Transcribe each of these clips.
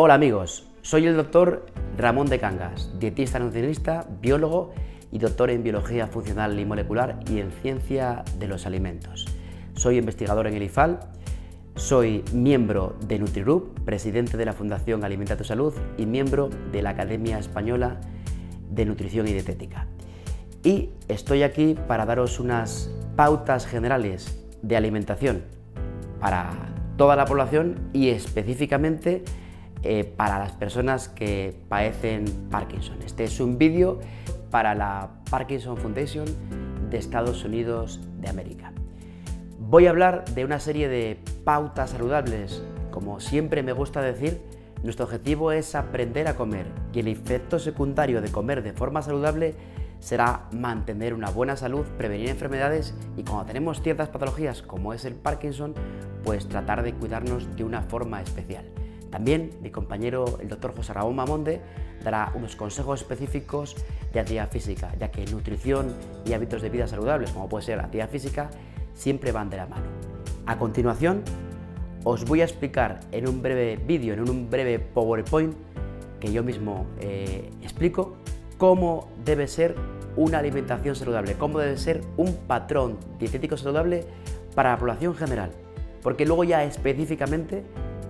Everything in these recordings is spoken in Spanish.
Hola amigos, soy el doctor Ramón de Cangas, dietista nutricionista, biólogo y doctor en biología funcional y molecular y en ciencia de los alimentos. Soy investigador en el IFAL, soy miembro de NutriGroup, presidente de la Fundación Alimenta tu Salud y miembro de la Academia Española de Nutrición y Dietética. Y estoy aquí para daros unas pautas generales de alimentación para toda la población y específicamente para las personas que padecen Parkinson. Este es un vídeo para la Parkinson Foundation de Estados Unidos de América. Voy a hablar de una serie de pautas saludables. Como siempre me gusta decir, nuestro objetivo es aprender a comer y el efecto secundario de comer de forma saludable será mantener una buena salud, prevenir enfermedades y cuando tenemos ciertas patologías como es el Parkinson, pues tratar de cuidarnos de una forma especial. También mi compañero, el doctor José Ramón Mamonde, dará unos consejos específicos de actividad física, ya que nutrición y hábitos de vida saludables, como puede ser actividad física, siempre van de la mano. A continuación, os voy a explicar en un breve vídeo, en un breve PowerPoint, que yo mismo explico, cómo debe ser una alimentación saludable, cómo debe ser un patrón dietético saludable para la población general, porque luego ya específicamente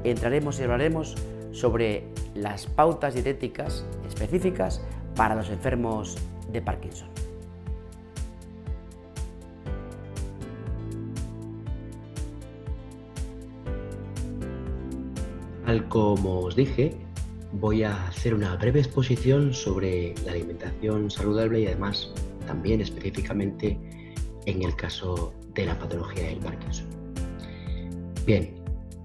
entraremos y hablaremos sobre las pautas dietéticas específicas para los enfermos de Parkinson. Tal como os dije, voy a hacer una breve exposición sobre la alimentación saludable y además también específicamente en el caso de la patología del Parkinson. Bien,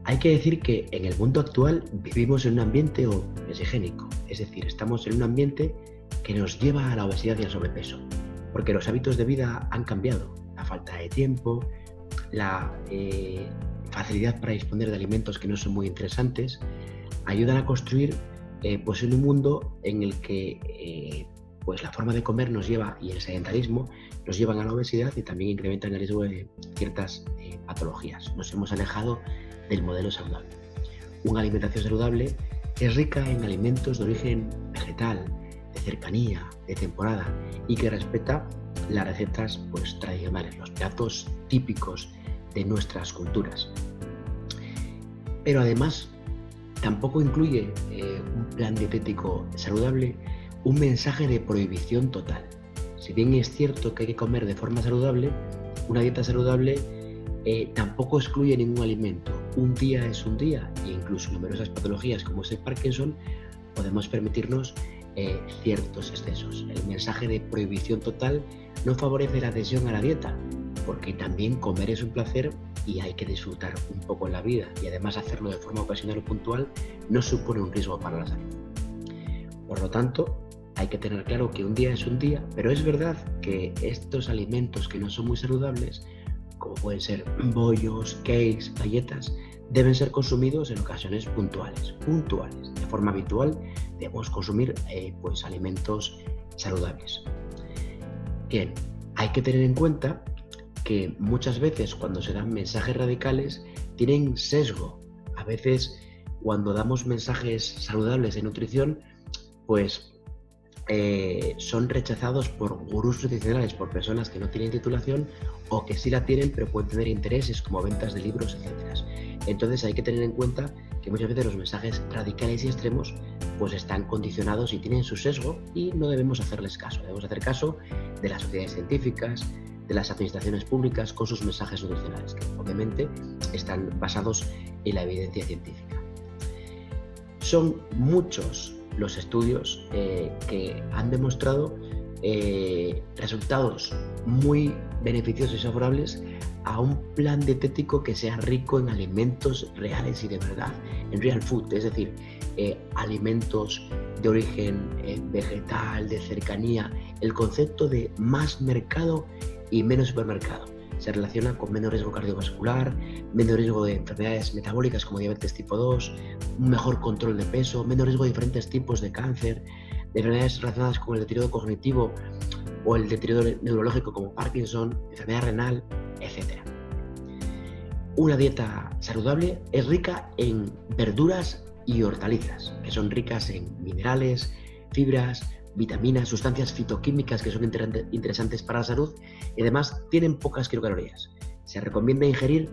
hay que decir que en el mundo actual vivimos en un ambiente obesigénico, es decir, estamos en un ambiente que nos lleva a la obesidad y al sobrepeso, porque los hábitos de vida han cambiado, la falta de tiempo, la facilidad para disponer de alimentos que no son muy interesantes, ayudan a construir pues en un mundo en el que pues la forma de comer nos lleva, y el sedentarismo nos llevan a la obesidad y también incrementan el riesgo de ciertas patologías. Nos hemos alejado del modelo saludable. Una alimentación saludable es rica en alimentos de origen vegetal, de cercanía, de temporada y que respeta las recetas pues tradicionales, los platos típicos de nuestras culturas. Pero además tampoco incluye un plan dietético saludable un mensaje de prohibición total. Si bien es cierto que hay que comer de forma saludable, una dieta saludable tampoco excluye ningún alimento. Un día es un día e incluso numerosas patologías como es el Parkinson podemos permitirnos ciertos excesos. El mensaje de prohibición total no favorece la adhesión a la dieta, porque también comer es un placer y hay que disfrutar un poco en la vida y además hacerlo de forma ocasional o puntual no supone un riesgo para la salud. Por lo tanto, hay que tener claro que un día es un día, pero es verdad que estos alimentos que no son muy saludables, como pueden ser bollos, cakes, galletas, deben ser consumidos en ocasiones puntuales. De forma habitual debemos consumir pues alimentos saludables. Bien, hay que tener en cuenta que muchas veces cuando se dan mensajes radicales tienen sesgo. A veces cuando damos mensajes saludables de nutrición, pues son rechazados por gurús nutricionales, por personas que no tienen titulación o que sí la tienen pero pueden tener intereses como ventas de libros, etc. Entonces hay que tener en cuenta que muchas veces los mensajes radicales y extremos pues están condicionados y tienen su sesgo y no debemos hacerles caso. Debemos hacer caso de las sociedades científicas, de las administraciones públicas con sus mensajes nutricionales, que obviamente están basados en la evidencia científica. Son muchos los estudios que han demostrado resultados muy beneficiosos y favorables a un plan dietético que sea rico en alimentos reales y de verdad, en real food, es decir, alimentos de origen vegetal, de cercanía. El concepto de más mercado y menos supermercado se relaciona con menos riesgo cardiovascular, menos riesgo de enfermedades metabólicas como diabetes tipo 2, un mejor control de peso, menos riesgo de diferentes tipos de cáncer, de enfermedades relacionadas con el deterioro cognitivo o el deterioro neurológico como Parkinson, enfermedad renal, etc. Una dieta saludable es rica en verduras y hortalizas, que son ricas en minerales, fibras, vitaminas, sustancias fitoquímicas que son interesantes para la salud y además tienen pocas kilocalorías. Se recomienda ingerir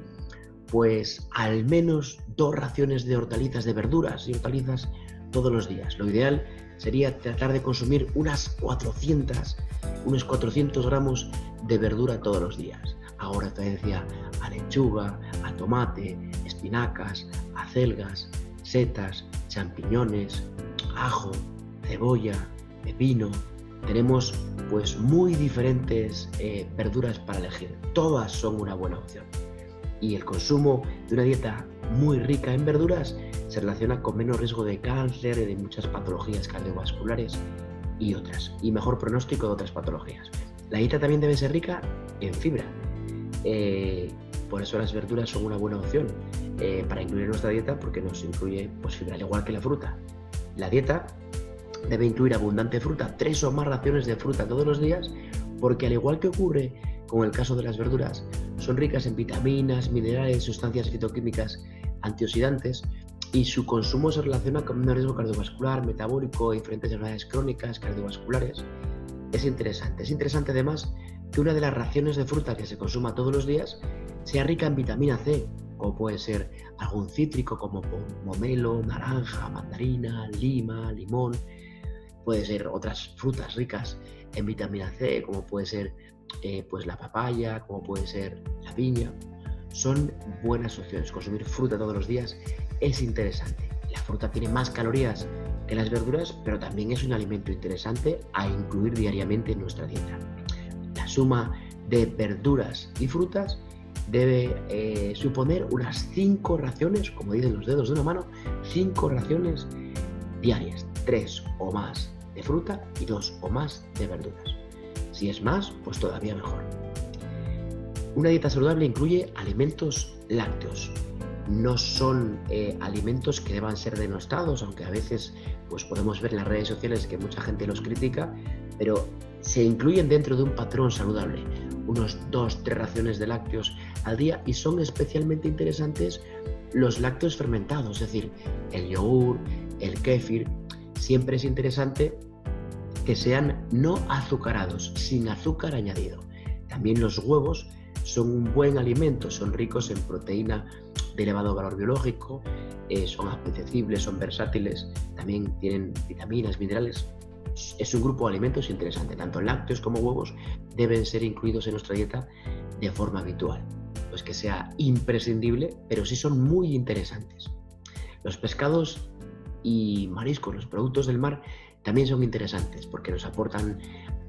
pues al menos 2 raciones de hortalizas, de verduras y hortalizas todos los días. Lo ideal sería tratar de consumir unos 400 gramos de verdura todos los días. Hago referencia a lechuga, a tomate, espinacas, acelgas, setas, champiñones, ajo, cebolla, pepino. Tenemos pues muy diferentes verduras para elegir. Todas son una buena opción. Y el consumo de una dieta muy rica en verduras se relaciona con menos riesgo de cáncer y de muchas patologías cardiovasculares y otras, y mejor pronóstico de otras patologías. La dieta también debe ser rica en fibra. Por eso las verduras son una buena opción para incluir en nuestra dieta, porque nos incluye pues, fibra, al igual que la fruta. La dieta debe incluir abundante fruta, 3 o más raciones de fruta todos los días, porque al igual que ocurre con el caso de las verduras, son ricas en vitaminas, minerales, sustancias fitoquímicas, antioxidantes, y su consumo se relaciona con un riesgo cardiovascular, metabólico y diferentes enfermedades crónicas cardiovasculares. Es interesante además que una de las raciones de fruta que se consuma todos los días sea rica en vitamina C, como puede ser algún cítrico como pomelo, naranja, mandarina, lima, limón. Puede ser otras frutas ricas en vitamina C, como puede ser pues la papaya, como puede ser la piña. Son buenas opciones. Consumir fruta todos los días es interesante. La fruta tiene más calorías que las verduras, pero también es un alimento interesante a incluir diariamente en nuestra dieta. La suma de verduras y frutas debe suponer unas 5 raciones, como dicen los dedos de una mano, 5 raciones diarias, 3 o más de fruta y 2 o más de verduras. Si es más, pues todavía mejor. Una dieta saludable incluye alimentos lácteos. No son alimentos que deban ser denostados, aunque a veces pues podemos ver en las redes sociales que mucha gente los critica, pero se incluyen dentro de un patrón saludable, unos 2-3 raciones de lácteos al día, y son especialmente interesantes los lácteos fermentados, es decir, el yogur, el kéfir. Siempre es interesante que sean no azucarados, sin azúcar añadido. También los huevos son un buen alimento, son ricos en proteína de elevado valor biológico, son apetecibles, son versátiles, también tienen vitaminas, minerales. Es un grupo de alimentos interesante. Tanto lácteos como huevos deben ser incluidos en nuestra dieta de forma habitual. No es que sea imprescindible, pero sí son muy interesantes. Los pescados y mariscos, los productos del mar, también son interesantes porque nos aportan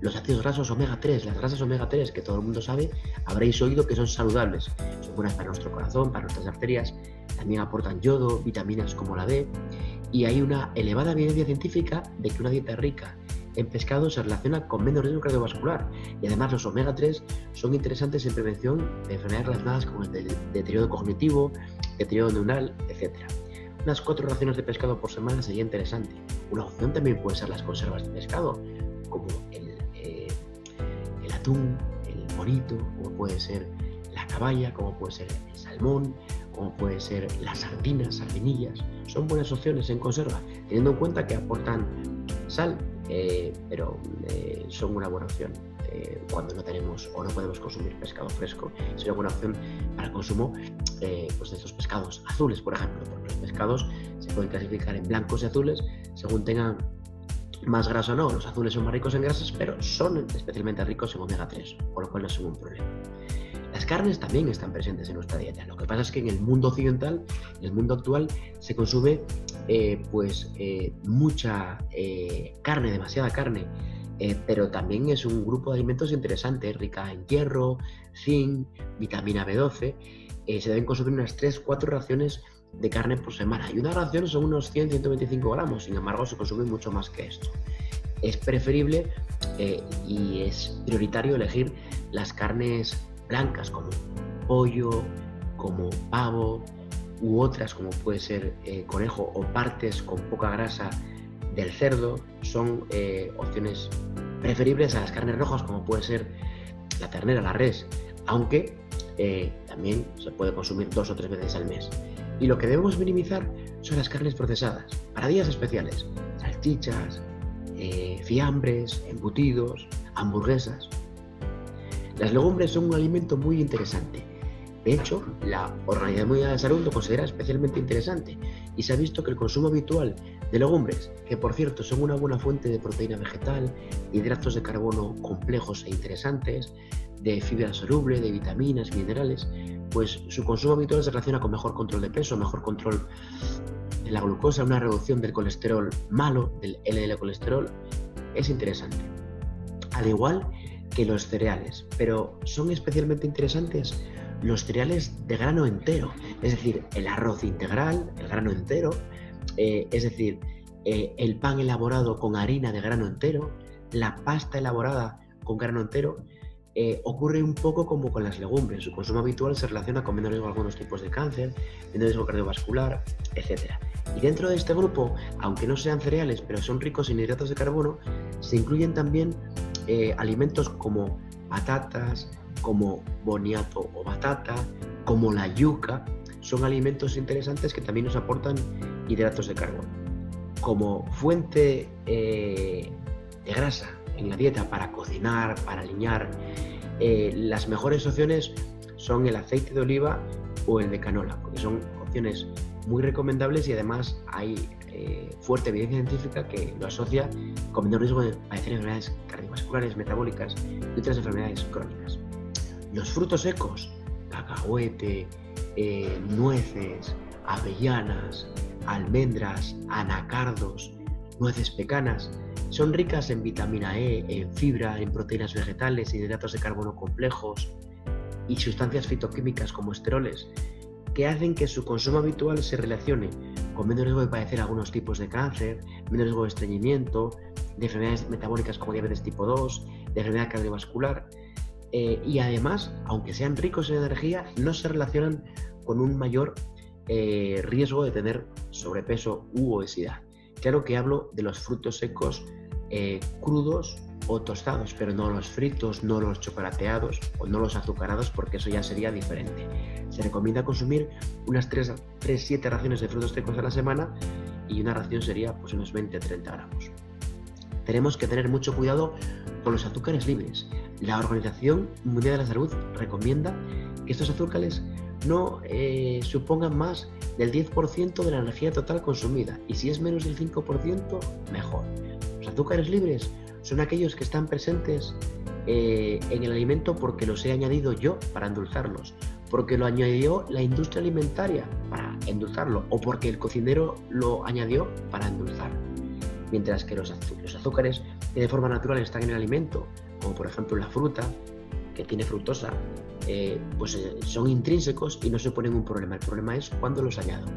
los ácidos grasos omega 3, las grasas omega 3 que todo el mundo sabe, habréis oído que son saludables, son buenas para nuestro corazón, para nuestras arterias, también aportan yodo, vitaminas como la D, y hay una elevada evidencia científica de que una dieta rica en pescado se relaciona con menos riesgo cardiovascular, y además los omega 3 son interesantes en prevención de enfermedades relacionadas con el deterioro cognitivo, deterioro neuronal, etc. Unas 4 raciones de pescado por semana sería interesante. Una opción también puede ser las conservas de pescado, como el atún, el bonito, como puede ser la caballa, como puede ser el salmón, como puede ser las sardinas, sardinillas. Son buenas opciones en conserva, teniendo en cuenta que aportan sal, pero son una buena opción cuando no tenemos o no podemos consumir pescado fresco. Sería una buena opción para el consumo pues de estos pescados azules, por ejemplo, porque los pescados se pueden clasificar en blancos y azules según tengan más grasa o no. Los azules son más ricos en grasas, pero son especialmente ricos en omega 3, por lo cual no es ningún problema. Las carnes también están presentes en nuestra dieta. Lo que pasa es que en el mundo occidental, en el mundo actual, se consume mucha carne, demasiada carne, pero también es un grupo de alimentos interesante, rica en hierro, zinc, vitamina B12. Se deben consumir unas 3-4 raciones de carne por semana, y una ración son unos 100-125 gramos, sin embargo se consume mucho más que esto. Es preferible y es prioritario elegir las carnes blancas como pollo, como pavo u otras como puede ser conejo o partes con poca grasa del cerdo. Son opciones preferibles a las carnes rojas como puede ser la ternera, la res, aunque también se puede consumir 2 o 3 veces al mes. Y lo que debemos minimizar son las carnes procesadas, para días especiales, salchichas, fiambres, embutidos, hamburguesas. Las legumbres son un alimento muy interesante. De hecho, la Organización Mundial de la Salud lo considera especialmente interesante y se ha visto que el consumo habitual de legumbres, que por cierto son una buena fuente de proteína vegetal, hidratos de carbono complejos e interesantes, de fibra soluble, de vitaminas, minerales, pues su consumo habitual se relaciona con mejor control de peso, mejor control de la glucosa, una reducción del colesterol malo, del LDL colesterol, es interesante. Al igual que los cereales, pero son especialmente interesantes los cereales de grano entero, es decir, el arroz integral, el grano entero, es decir, el pan elaborado con harina de grano entero, la pasta elaborada con grano entero. Ocurre un poco como con las legumbres. Su consumo habitual se relaciona con menor riesgo de algunos tipos de cáncer, menor riesgo cardiovascular, etc. Y dentro de este grupo, aunque no sean cereales, pero son ricos en hidratos de carbono, se incluyen también alimentos como patatas, como boniato o batata, como la yuca. Son alimentos interesantes que también nos aportan hidratos de carbono. Como fuente de grasa en la dieta para cocinar, para aliñar, las mejores opciones son el aceite de oliva o el de canola, porque son opciones muy recomendables y además hay fuerte evidencia científica que lo asocia con menor riesgo de padecer enfermedades cardiovasculares, metabólicas y otras enfermedades crónicas. Los frutos secos, cacahuete, nueces, avellanas, almendras, anacardos, nueces pecanas, son ricas en vitamina E, en fibra, en proteínas vegetales, en hidratos de carbono complejos y sustancias fitoquímicas como esteroles que hacen que su consumo habitual se relacione con menos riesgo de padecer algunos tipos de cáncer, menos riesgo de estreñimiento, de enfermedades metabólicas como diabetes tipo 2, de enfermedad cardiovascular y además, aunque sean ricos en energía, no se relacionan con un mayor riesgo de tener sobrepeso u obesidad. Claro que hablo de los frutos secos crudos o tostados, pero no los fritos, no los chocolateados o no los azucarados, porque eso ya sería diferente. Se recomienda consumir unas 3-7 raciones de frutos secos a la semana y una ración sería pues unos 20-30 gramos. Tenemos que tener mucho cuidado con los azúcares libres. La Organización Mundial de la Salud recomienda que estos azúcares no supongan más del 10% de la energía total consumida y si es menos del 5%, mejor. Los azúcares libres son aquellos que están presentes en el alimento porque los he añadido yo para endulzarlos, porque lo añadió la industria alimentaria para endulzarlo o porque el cocinero lo añadió para endulzarlo. Mientras que los azúcares que de forma natural están en el alimento, como por ejemplo la fruta, que tiene fructosa, son intrínsecos y no se ponen un problema. El problema es cuando los añado.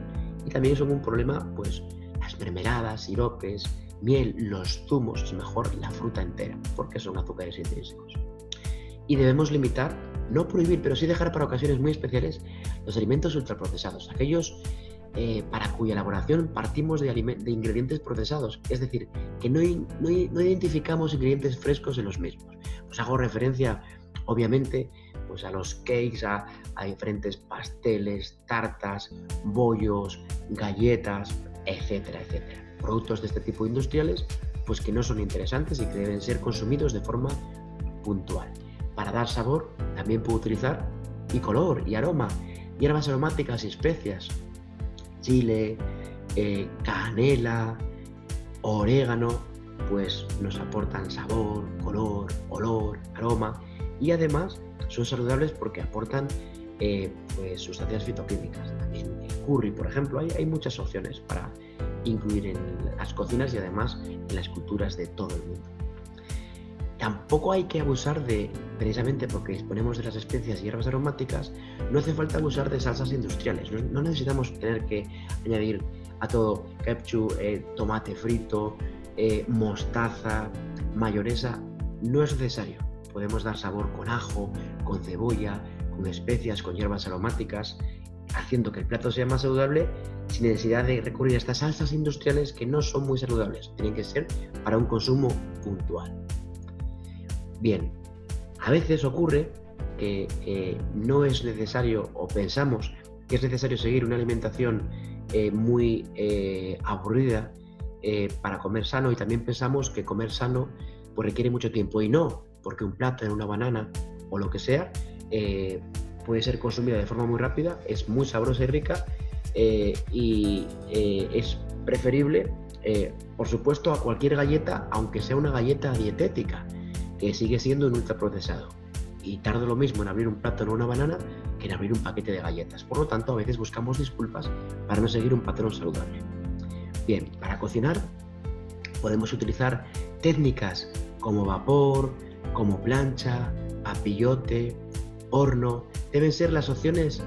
Y también son un problema pues las mermeladas, siropes, miel, los zumos, es mejor la fruta entera, porque son azúcares intrínsecos. Y debemos limitar, no prohibir, pero sí dejar para ocasiones muy especiales los alimentos ultraprocesados, aquellos para cuya elaboración partimos de ingredientes procesados, es decir, que no identificamos ingredientes frescos en los mismos. Os hago referencia, obviamente, pues a los cakes, a diferentes pasteles, tartas, bollos, galletas, etcétera, etcétera. Productos de este tipo industriales, pues que no son interesantes y que deben ser consumidos de forma puntual. Para dar sabor, también puedo utilizar y color y aroma, hierbas aromáticas y especias, chile, canela, orégano, pues nos aportan sabor, color, olor, aroma y además son saludables porque aportan pues sustancias fitoquímicas. También el curry, por ejemplo, hay muchas opciones para incluir en las cocinas y además en las culturas de todo el mundo. Tampoco hay que abusar precisamente porque disponemos de las especias y hierbas aromáticas, no hace falta abusar de salsas industriales. No necesitamos tener que añadir a todo ketchup, tomate frito, mostaza, mayonesa. No es necesario. Podemos dar sabor con ajo, con cebolla, con especias, con hierbas aromáticas, haciendo que el plato sea más saludable sin necesidad de recurrir a estas salsas industriales que no son muy saludables. Tienen que ser para un consumo puntual. Bien, a veces ocurre que no es necesario o pensamos que es necesario seguir una alimentación muy aburrida para comer sano, y también pensamos que comer sano pues requiere mucho tiempo, y no, porque un plátano, una banana o lo que sea puede ser consumida de forma muy rápida, es muy sabrosa y rica, y es preferible, por supuesto, a cualquier galleta, aunque sea una galleta dietética, que sigue siendo un ultraprocesado. Y tarda lo mismo en abrir un plátano o una banana que en abrir un paquete de galletas. Por lo tanto, a veces buscamos disculpas para no seguir un patrón saludable. Bien, para cocinar podemos utilizar técnicas como vapor, como plancha, papillote, horno. Deben ser las opciones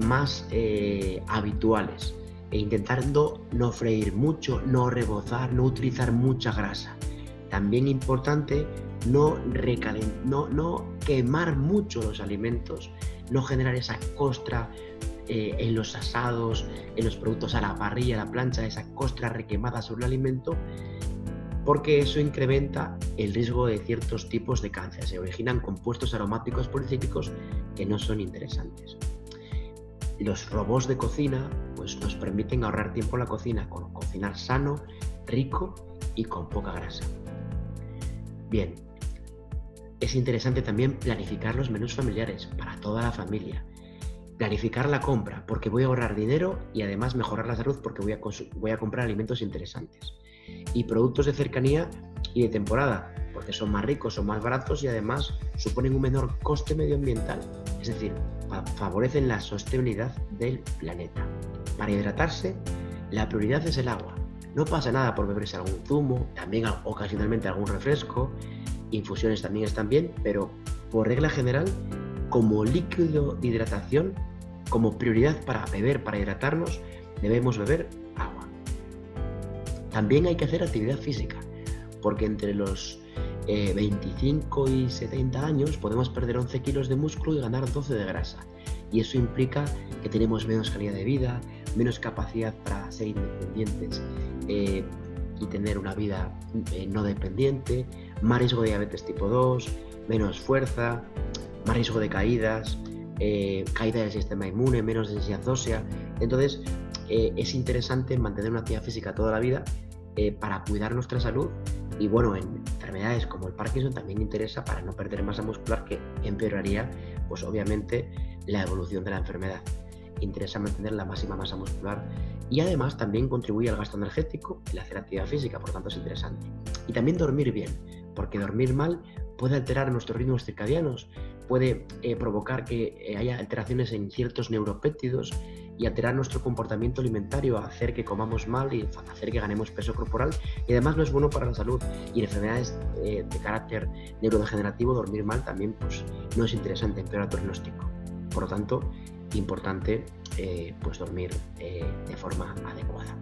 más habituales, e intentando no freír mucho, no rebozar, no utilizar mucha grasa. También importante no quemar mucho los alimentos, no generar esa costra en los asados, en los productos a la parrilla, a la plancha, esa costra requemada sobre el alimento, porque eso incrementa el riesgo de ciertos tipos de cáncer. Se originan compuestos aromáticos policíclicos que no son interesantes. Los robots de cocina pues nos permiten ahorrar tiempo en la cocina, con cocinar sano, rico y con poca grasa. Bien, es interesante también planificar los menús familiares para toda la familia. Planificar la compra, porque voy a ahorrar dinero y además mejorar la salud, porque voy a comprar alimentos interesantes. Y productos de cercanía y de temporada, porque son más ricos, son más baratos y además suponen un menor coste medioambiental. Es decir, favorecen la sostenibilidad del planeta. Para hidratarse, la prioridad es el agua. No pasa nada por beberse algún zumo, también ocasionalmente algún refresco, infusiones también están bien, pero por regla general, como líquido de hidratación, como prioridad para beber, para hidratarnos, debemos beber agua. También hay que hacer actividad física, porque entre los 25 y 70 años podemos perder 11 kilos de músculo y ganar 12 de grasa. Y eso implica que tenemos menos calidad de vida, menos capacidad para ser independientes y tener una vida no dependiente, más riesgo de diabetes tipo 2, menos fuerza, más riesgo de caídas, caída del sistema inmune, menos densidad ósea. Entonces es interesante mantener una actividad física toda la vida para cuidar nuestra salud, y bueno, en enfermedades como el Parkinson también interesa para no perder masa muscular, que empeoraría pues obviamente la evolución de la enfermedad. Interesa mantener la máxima masa muscular, y además también contribuye al gasto energético el hacer actividad física, por lo tanto es interesante. Y también dormir bien, porque dormir mal puede alterar nuestros ritmos circadianos, puede provocar que haya alteraciones en ciertos neuropéptidos y alterar nuestro comportamiento alimentario, hacer que comamos mal y hacer que ganemos peso corporal, y además no es bueno para la salud. Y en enfermedades de carácter neurodegenerativo, dormir mal también pues no es interesante, empeora tu pronóstico. Por lo tanto, importante pues dormir de forma adecuada.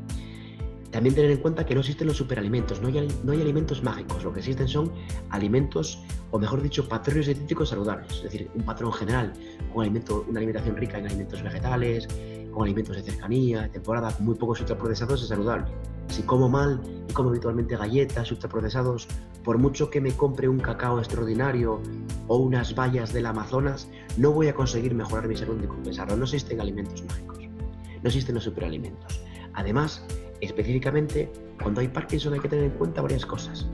También tener en cuenta que no existen los superalimentos, no hay alimentos mágicos. Lo que existen son alimentos, o mejor dicho, patrones dietéticos saludables, es decir, un patrón general con una alimentación rica en alimentos vegetales, con alimentos de cercanía, de temporada, con muy pocos ultraprocesados, es saludable. Si como mal y como habitualmente galletas, ultraprocesados, por mucho que me compre un cacao extraordinario o unas bayas del Amazonas, no voy a conseguir mejorar mi salud ni compensarlo. No existen alimentos mágicos, no existen los superalimentos. Además, específicamente, cuando hay Parkinson hay que tener en cuenta varias cosas.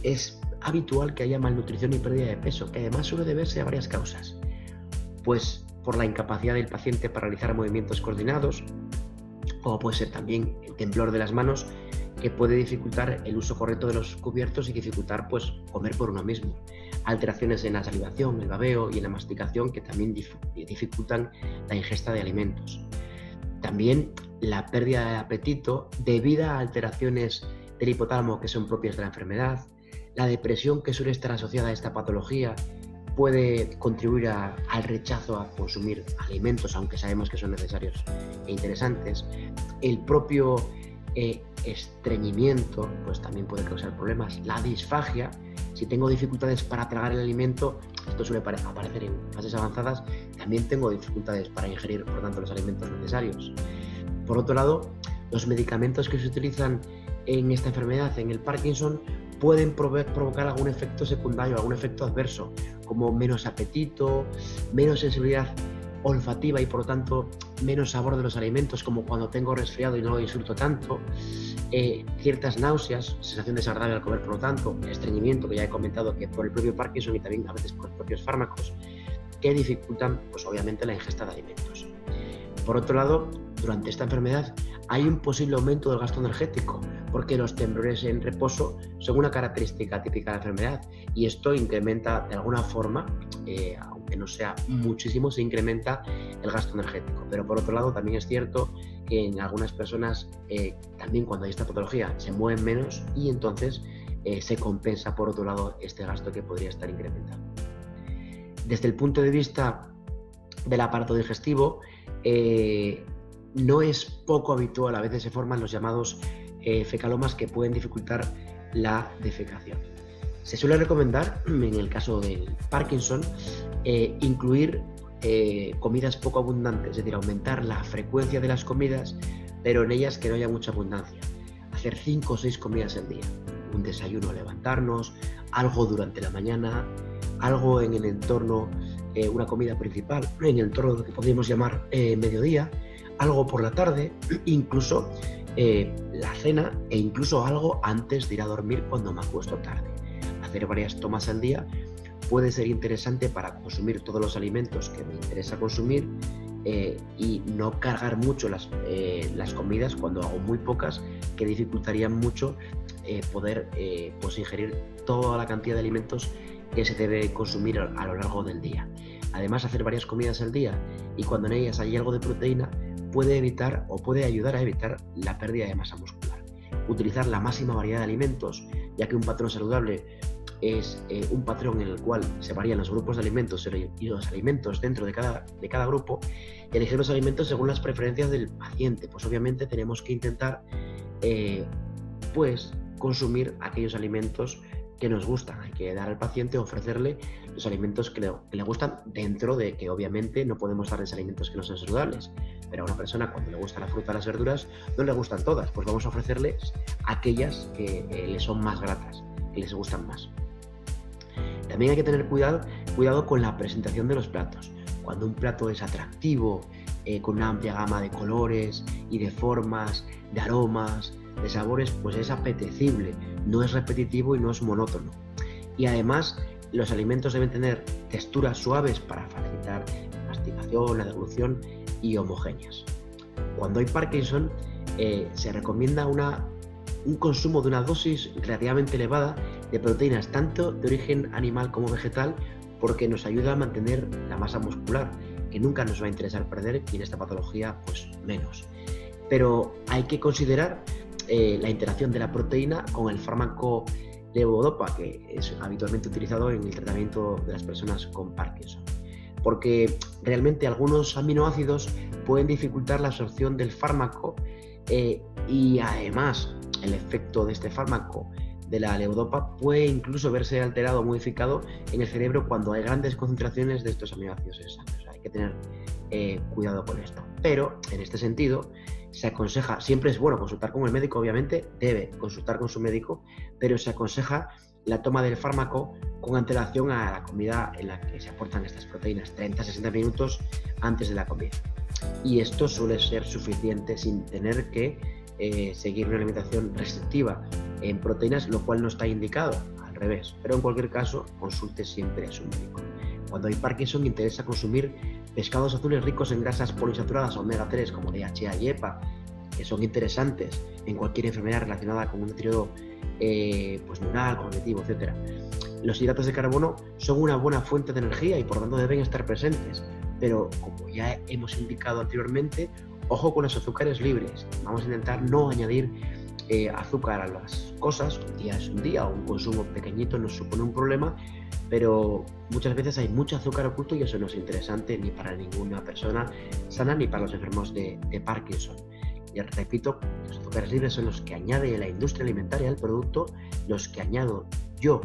Es habitual que haya malnutrición y pérdida de peso, que además suele deberse a varias causas. Pues por la incapacidad del paciente para realizar movimientos coordinados, o puede ser también el temblor de las manos, que puede dificultar el uso correcto de los cubiertos y dificultar pues comer por uno mismo. Alteraciones en la salivación, el babeo y en la masticación, que también dificultan la ingesta de alimentos. También la pérdida de apetito debido a alteraciones del hipotálamo que son propias de la enfermedad. La depresión, que suele estar asociada a esta patología, puede contribuir al rechazo a consumir alimentos, aunque sabemos que son necesarios e interesantes. El propio estreñimiento pues también puede causar problemas. La disfagia, si tengo dificultades para tragar el alimento, esto suele aparecer en fases avanzadas, también tengo dificultades para ingerir, por tanto, los alimentos necesarios. Por otro lado, los medicamentos que se utilizan en esta enfermedad, en el Parkinson, pueden provocar algún efecto secundario, algún efecto adverso, como menos apetito, menos sensibilidad olfativa y por lo tanto menos sabor de los alimentos, como cuando tengo resfriado y no lo disfruto tanto, ciertas náuseas, sensación desagradable al comer, por lo tanto, estreñimiento, que ya he comentado que por el propio Parkinson y también a veces por los propios fármacos, que dificultan pues obviamente la ingesta de alimentos. Por otro lado, durante esta enfermedad hay un posible aumento del gasto energético, porque los temblores en reposo son una característica típica de la enfermedad y esto incrementa de alguna forma, aunque no sea muchísimo, se incrementa el gasto energético. Pero por otro lado también es cierto que en algunas personas también cuando hay esta patología se mueven menos y entonces se compensa por otro lado este gasto que podría estar incrementado. Desde el punto de vista del aparato digestivo, no es poco habitual, a veces se forman los llamados fecalomas que pueden dificultar la defecación. Se suele recomendar, en el caso del Parkinson, incluir comidas poco abundantes, es decir, aumentar la frecuencia de las comidas, pero en ellas que no haya mucha abundancia. Hacer 5 o 6 comidas al día, un desayuno al levantarnos, algo durante la mañana, algo en el entorno, una comida principal, en el entorno que podríamos llamar mediodía, algo por la tarde, incluso la cena e incluso algo antes de ir a dormir cuando me acuesto tarde. Hacer varias tomas al día puede ser interesante para consumir todos los alimentos que me interesa consumir y no cargar mucho las comidas cuando hago muy pocas, que dificultarían mucho poder pues ingerir toda la cantidad de alimentos que se debe consumir a lo largo del día. Además, hacer varias comidas al día y cuando en ellas hay algo de proteína puede evitar o puede ayudar a evitar la pérdida de masa muscular. Utilizar la máxima variedad de alimentos, ya que un patrón saludable es un patrón en el cual se varían los grupos de alimentos y los alimentos dentro de cada grupo, y elegir los alimentos según las preferencias del paciente. Pues obviamente tenemos que intentar pues consumir aquellos alimentos que nos gustan. Hay que dar al paciente, ofrecerle los alimentos que le gustan, dentro de que obviamente no podemos darles alimentos que no sean saludables. Pero a una persona cuando le gusta la fruta o las verduras no le gustan todas, pues vamos a ofrecerles aquellas que le son más gratas, que les gustan más. También hay que tener cuidado con la presentación de los platos. Cuando un plato es atractivo, con una amplia gama de colores y de formas, de aromas, de sabores, pues es apetecible, no es repetitivo y no es monótono. Y además los alimentos deben tener texturas suaves para facilitar la masticación, la deglución y homogéneas. Cuando hay Parkinson se recomienda un consumo de una dosis relativamente elevada de proteínas, tanto de origen animal como vegetal, porque nos ayuda a mantener la masa muscular, que nunca nos va a interesar perder, y en esta patología pues menos. Pero hay que considerar la interacción de la proteína con el fármaco levodopa, que es habitualmente utilizado en el tratamiento de las personas con Parkinson, porque realmente algunos aminoácidos pueden dificultar la absorción del fármaco y además el efecto de este fármaco de la levodopa puede incluso verse alterado o modificado en el cerebro cuando hay grandes concentraciones de estos aminoácidos en sangre. O sea, hay que tener cuidado con esto. Pero en este sentido se aconseja, siempre es bueno consultar con el médico, obviamente debe consultar con su médico, pero se aconseja la toma del fármaco con antelación a la comida en la que se aportan estas proteínas, 30-60 minutos antes de la comida. Y esto suele ser suficiente sin tener que seguir una alimentación restrictiva en proteínas, lo cual no está indicado, al revés. Pero en cualquier caso, consulte siempre a su médico. Cuando hay Parkinson, interesa consumir pescados azules ricos en grasas poliinsaturadas omega 3 como DHA y EPA, que son interesantes en cualquier enfermedad relacionada con un deterioro pues neural, cognitivo, etc. Los hidratos de carbono son una buena fuente de energía y por lo tanto deben estar presentes, pero como ya hemos indicado anteriormente, ojo con los azúcares libres. Vamos a intentar no añadir azúcar a las cosas. Un día es un día, o un consumo pequeñito no supone un problema, pero muchas veces hay mucho azúcar oculto y eso no es interesante ni para ninguna persona sana ni para los enfermos de Parkinson. Y repito, los azúcares libres son los que añade la industria alimentaria al producto, los que añado yo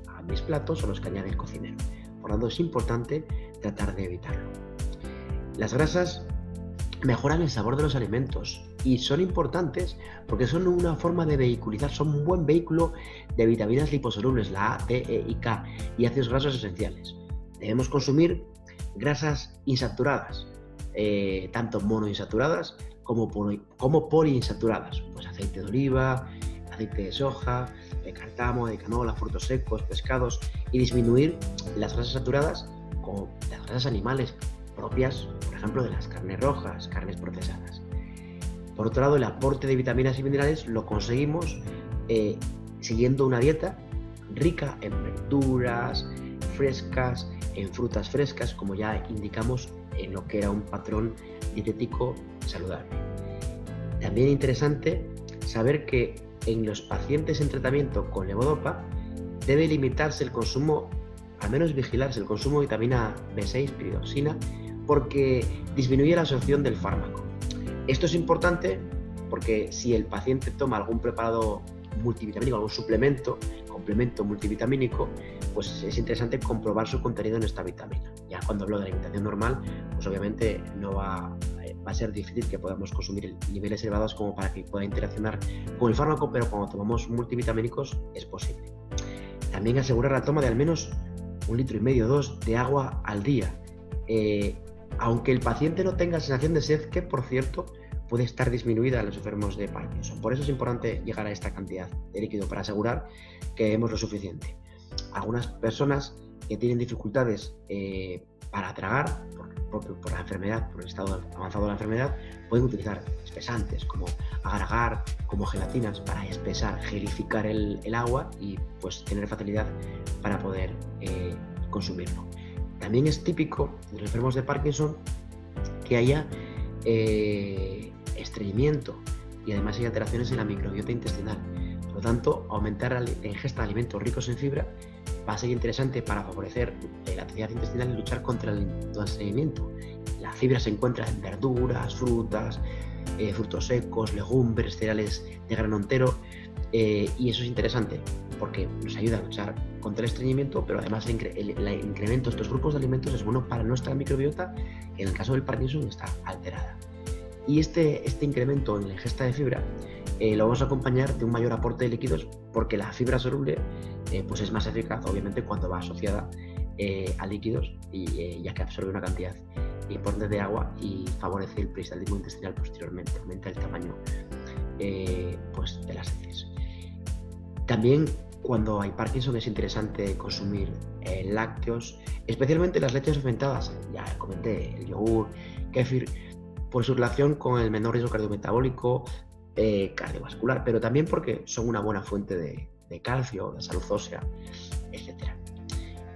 a mis platos o los que añade el cocinero. Por lo tanto, es importante tratar de evitarlo. Las grasas mejoran el sabor de los alimentos y son importantes porque son una forma de vehiculizar, son un buen vehículo de vitaminas liposolubles, la A, D, E y K, y ácidos grasos esenciales. Debemos consumir grasas insaturadas, tanto monoinsaturadas como poliinsaturadas, pues aceite de oliva, aceite de soja, de cártamo, de canola, frutos secos, pescados, y disminuir las grasas saturadas con las grasas animales propias, por ejemplo, de las carnes rojas, carnes procesadas. Por otro lado, el aporte de vitaminas y minerales lo conseguimos siguiendo una dieta rica en verduras frescas, en frutas frescas, como ya indicamos en lo que era un patrón dietético saludable. También interesante saber que en los pacientes en tratamiento con levodopa debe limitarse el consumo, al menos vigilarse el consumo de vitamina B6, piridoxina, porque disminuye la absorción del fármaco. Esto es importante porque si el paciente toma algún preparado multivitamínico, algún complemento multivitamínico, pues es interesante comprobar su contenido en esta vitamina. Ya cuando hablo de alimentación normal, pues obviamente no va a ser difícil que podamos consumir niveles elevados como para que pueda interaccionar con el fármaco, pero cuando tomamos multivitamínicos es posible. También asegurar la toma de al menos 1,5 litros, 2 de agua al día. Aunque el paciente no tenga sensación de sed, que por cierto puede estar disminuida en los enfermos de Parkinson. Por eso es importante llegar a esta cantidad de líquido para asegurar que bebemos lo suficiente. Algunas personas que tienen dificultades para tragar por la enfermedad, por el estado avanzado de la enfermedad, pueden utilizar espesantes como agar-agar, como gelatinas para espesar, gelificar el agua y pues tener facilidad para poder consumirlo. También es típico en los enfermos de Parkinson que haya estreñimiento y además hay alteraciones en la microbiota intestinal. Por lo tanto, aumentar la ingesta de alimentos ricos en fibra va a ser interesante para favorecer la actividad intestinal y luchar contra el estreñimiento. La fibra se encuentra en verduras, frutas, frutos secos, legumbres, cereales de grano entero, y eso es interesante porque nos ayuda a luchar contra el estreñimiento, pero además el incremento de estos grupos de alimentos es bueno para nuestra microbiota, que en el caso del Parkinson está alterada. Y este incremento en la ingesta de fibra lo vamos a acompañar de un mayor aporte de líquidos, porque la fibra soluble pues es más eficaz, obviamente, cuando va asociada a líquidos, ya que absorbe una cantidad importante de agua y favorece el peristaltismo intestinal posteriormente, aumenta el tamaño pues de las heces. También cuando hay Parkinson es interesante consumir lácteos, especialmente las leches fermentadas, ya comenté, el yogur, kéfir, por su relación con el menor riesgo cardiometabólico, cardiovascular, pero también porque son una buena fuente de calcio, de salud ósea, etc.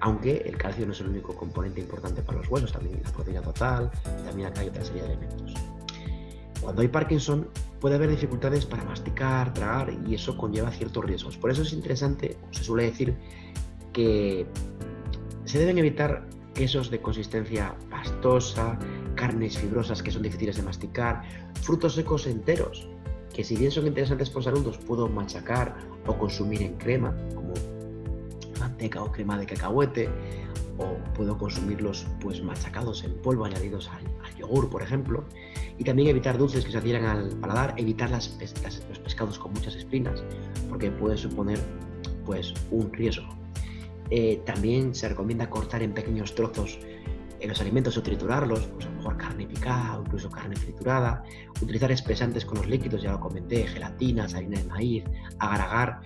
Aunque el calcio no es el único componente importante para los huesos, también la proteína total, también acá hay otra serie de elementos. Cuando hay Parkinson puede haber dificultades para masticar, tragar, y eso conlleva ciertos riesgos. Por eso es interesante, se suele decir, que se deben evitar quesos de consistencia pastosa, carnes fibrosas que son difíciles de masticar, frutos secos enteros, que si bien son interesantes por salud, los puedo machacar o consumir en crema, como manteca o crema de cacahuete, o puedo consumirlos pues machacados en polvo, añadidos al yogur, por ejemplo. Y también evitar dulces que se adhieran al paladar, evitar los pescados con muchas espinas, porque puede suponer pues un riesgo. También se recomienda cortar en pequeños trozos los alimentos o triturarlos, pues a lo mejor carne picada o incluso carne triturada, utilizar espesantes con los líquidos, ya lo comenté, gelatinas, harina de maíz, agar-agar,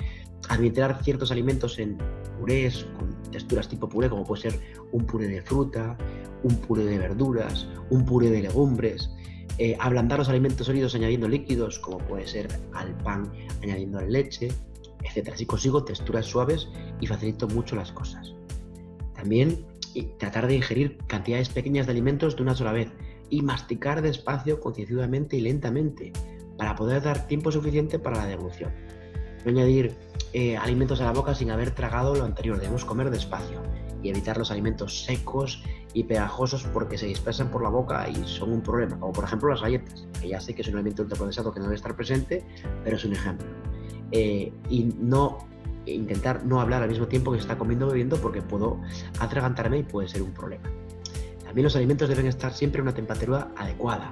administrar ciertos alimentos en purés con texturas tipo puré, como puede ser un puré de fruta, un puré de verduras, un puré de legumbres, ablandar los alimentos sólidos añadiendo líquidos, como puede ser al pan añadiendo leche, etc. Así consigo texturas suaves y facilito mucho las cosas. También tratar de ingerir cantidades pequeñas de alimentos de una sola vez y masticar despacio, concienzudamente y lentamente para poder dar tiempo suficiente para la deglución. No añadir alimentos a la boca sin haber tragado lo anterior, debemos comer despacio y evitar los alimentos secos y pegajosos porque se dispersan por la boca y son un problema, como por ejemplo las galletas, que ya sé que es un alimento ultraprocesado que no debe estar presente, pero es un ejemplo. Y intentar no hablar al mismo tiempo que se está comiendo o bebiendo, porque puedo atragantarme y puede ser un problema. También los alimentos deben estar siempre a una temperatura adecuada,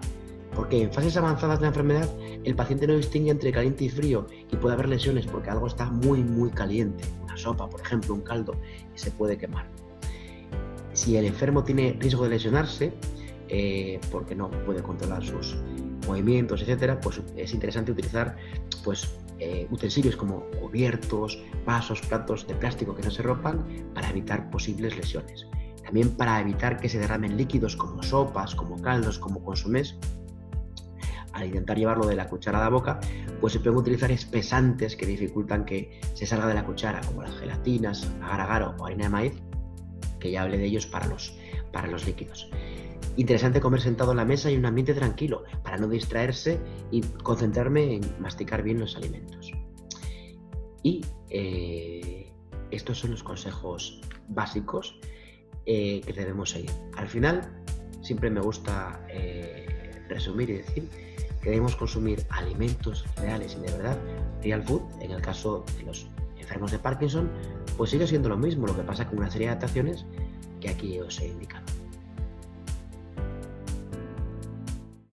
porque en fases avanzadas de la enfermedad el paciente no distingue entre caliente y frío y puede haber lesiones porque algo está muy caliente, una sopa, por ejemplo, un caldo, y se puede quemar. Si el enfermo tiene riesgo de lesionarse, porque no puede controlar sus movimientos, etcétera, pues es interesante utilizar pues, utensilios como cubiertos, vasos, platos de plástico que no se rompan para evitar posibles lesiones. También para evitar que se derramen líquidos como sopas, como caldos, como consomés. Al intentar llevarlo de la cuchara a la boca, pues se pueden utilizar espesantes que dificultan que se salga de la cuchara, como las gelatinas, agar-agar o harina de maíz, que ya hablé de ellos para los líquidos. Interesante comer sentado en la mesa y en un ambiente tranquilo, para no distraerse y concentrarme en masticar bien los alimentos. Y estos son los consejos básicos que debemos seguir. Al final, siempre me gusta resumir y decir que debemos consumir alimentos reales y de verdad, real food. En el caso de los enfermos de Parkinson, pues sigue siendo lo mismo, lo que pasa con una serie de adaptaciones que aquí os he indicado.